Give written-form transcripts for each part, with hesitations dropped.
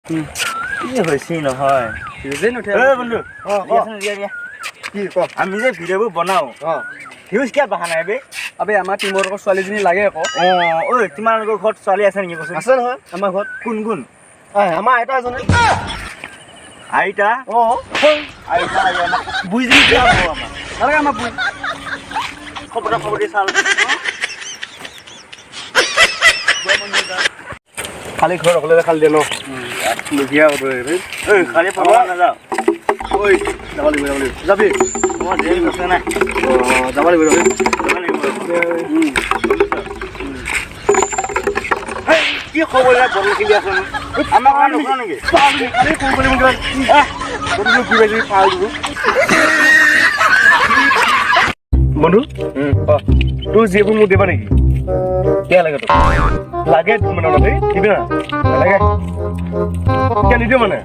কি হৈছে নহয় ভিউজে নুঠে বন্ধু কি ক আমি যে ভিডিঅ'বোৰ বনাওঁ ভিউজ কিয় বহা নাই বে আবে আমাৰ টিমৰ লগত ছোৱালীজনী লাগে আকৌ ঐ তোমালোকৰ ঘৰত ছোৱালী আছে নেকি কচোন আছে নহয় আমাৰ ঘৰত কোন কোন আমাৰ আইতা এজনী আইতা আইতা বুজি কিয় হ'ব আমাৰ নালাগে আমাৰ বুঢ়ী খবৰ চাল খালি ঘৰ অকলে খালি দিয়ে ন লুকিয়া খালি পঢ়া নাযাওঁ ঐ যাব লাগিব যাবি মই দেৰি হৈছে নাই যাব লাগিব কি খবৰ বন্ধু খেলি আছো আমাৰ কাৰণে নোখোৱা নেকি বন্ধু তোৰ যিবোৰ মোক দিবা নেকি কিয় লাগে তোক লাগে মানে অলপ দিবি না নালাগে কিয় নিদিওঁ মানে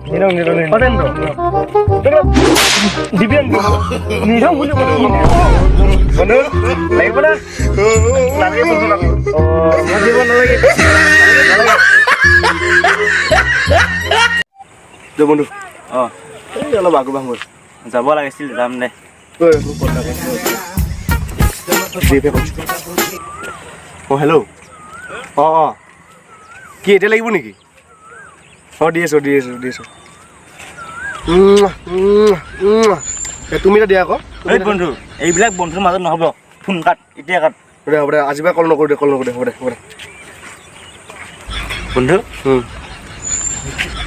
দিবি নিদিওঁ বুলি বন্ধু লাগিব না লাগে বন্ধু দিব নালাগে বন্ধু এই অলপ আগু বাহ যাব লাগিছিল যাম দে হেল্ল' কি এতিয়া লাগিব নেকি দি আছোঁ তুমি এতিয়া দিয়া আকৌ বন্ধু এইবিলাক বন্ধুৰ মাজত নহ'ব ফোন কাট এতিয়া কাট হ'ব দে আজিৰ পৰা কল নকৰোঁ দে হ'ব দে বন্ধু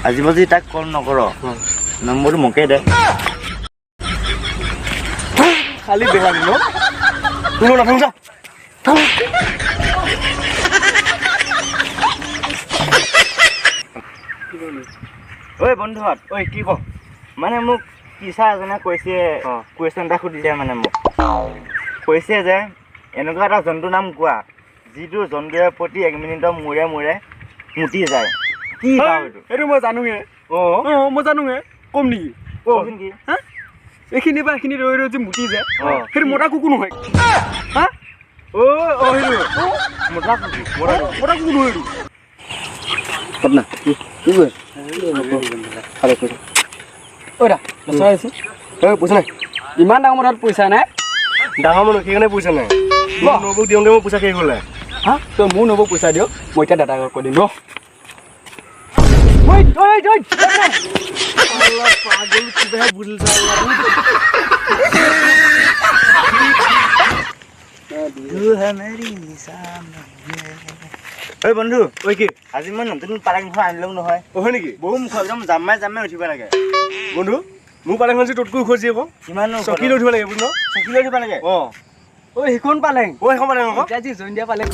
আজি বাজি তাক কল নকৰ নম্বৰটো মোকেই দে খালি বেয়া ন তোৰ নাথাক যা ঐ বন্ধুহঁত কি ক মানে মোক টিচাৰ এজনে কৈছে কুৱেশ্যন এটা সুধিলে মানে মোক কৈছে যে এনেকুৱা এটা জন্তুৰ নাম কোৱা যিটো জন্তুৰ প্ৰতি 1 মিনিটৰ মূৰে মূৰে মুতি যায় কি এইটো মই জানোৱে মই জানোৱে কম নেকি কি এইখিনি বা এইখিনি ৰৈ ৰৈ যে মুতি যায় সেইটো মতা কুকুৰ নহয় মতা কুকুৰ নহয় পইচা নাই ইমান ডাঙৰ মতাত পইচা নাই ডাঙৰ মানুহ সেইকাৰণে পইচা নাই নবৌক দিওঁগৈ মই পইচা শেষ হ'লে তই মোৰ নবৌক পইচা দিয়ক মই এতিয়া দাদাক কৈ দিম বন্ধু কি আজি মই নতুন পালেং ঘৰ আনিলোঁ নহয় হয় নেকি বহু মুখ একদম জামাই উঠিব লাগে বন্ধু মোৰ পালেংখন যে তোতকৈ উখজি আকৌ কিমান চকী লৈ উঠিব লাগে বন্ধু চকী লৈ উঠিব লাগে সেইখন পালেং সেইখন পালেং আকৌ আজি জইন দিয়া পালেং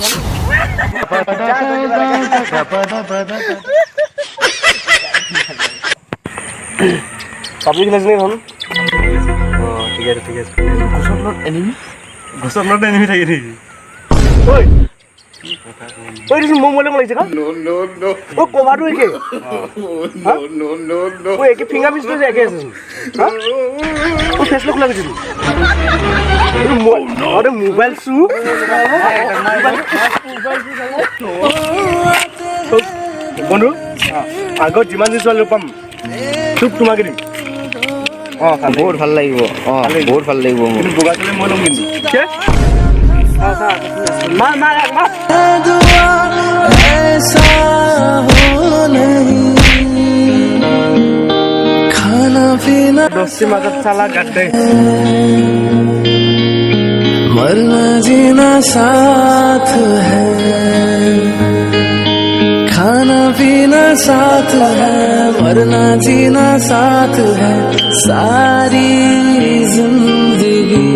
পাবলিক নাছিলে এখন ঠিক আছে গছত নত এনিমি থাকে নেকি দেচোন মোৰ মোবাইল লাগিছে কভাৰটো একে একে ফিংগাৰ প্ৰিণ্টটো যে একে আছে ফেচ লক লাগিছিল মোবাইল চু বন্ধু আগত যিমান যি ছোৱালী পাম চুপ তোমাকে দিম বহুত ভাল লাগিব বহুত ভাল লাগিব কিন্তু বগা ছোৱালী মই ল'ম কিন্তু दोस्ती मदद साला गड्ढे मरना जीना साथ है खाना पीना साथ है मरना जीना साथ है सारी जिंदगी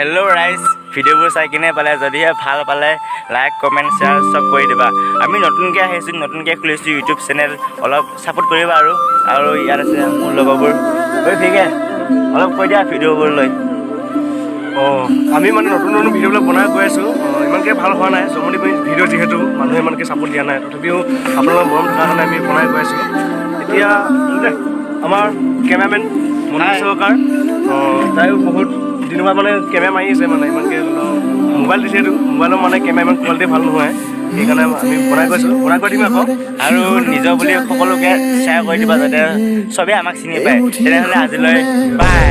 हेलो राइज ভিডিঅ'বোৰ চাই কিনে পালে যদিহে ভাল পালে লাইক কমেণ্ট শ্বেয়াৰ চব কৰি দিবা আমি নতুনকৈ আহিছোঁ নতুনকৈ খুলিছোঁ ইউটিউব চেনেল অলপ ছাপোৰ্ট কৰিবা আৰু ইয়াত আছে মোৰ লগৰবোৰ ঠিকে অলপ কৈ দিয়া ভিডিঅ'বোৰ লৈ আমি মানে নতুন ভিডিঅ'বিলাক বনাই গৈ আছোঁ ইমানকৈ ভাল হোৱা নাই জমনি ভিডিঅ' যিহেতু মানুহে ইমানকৈ ছাপোৰ্ট দিয়া নাই তথাপিও আপোনালোকৰ মৰম থকাৰ কাৰণে আমি বনাই গৈ আছোঁ এতিয়া আমাৰ কেমেৰামেন মনোজ চৰকাৰ তাইও বহুত দিনৰ পৰা মানে কেমেৰা মাৰি আছে মানে ইমানকৈ মোবাইল দিছে এইটো মোবাইলৰ মানে কেমেৰা ইমান কোৱালিটি ভাল নহয় সেইকাৰণে আমি বনাই গৈছোঁ, বনাই কৰি দিম আকৌ। আৰু নিজৰ বুলি সকলোকে শ্বেয়াৰ কৰি দিবা যাতে চবেই আমাক চিনি পায়। তেনেহ'লে আজিলৈ বাই।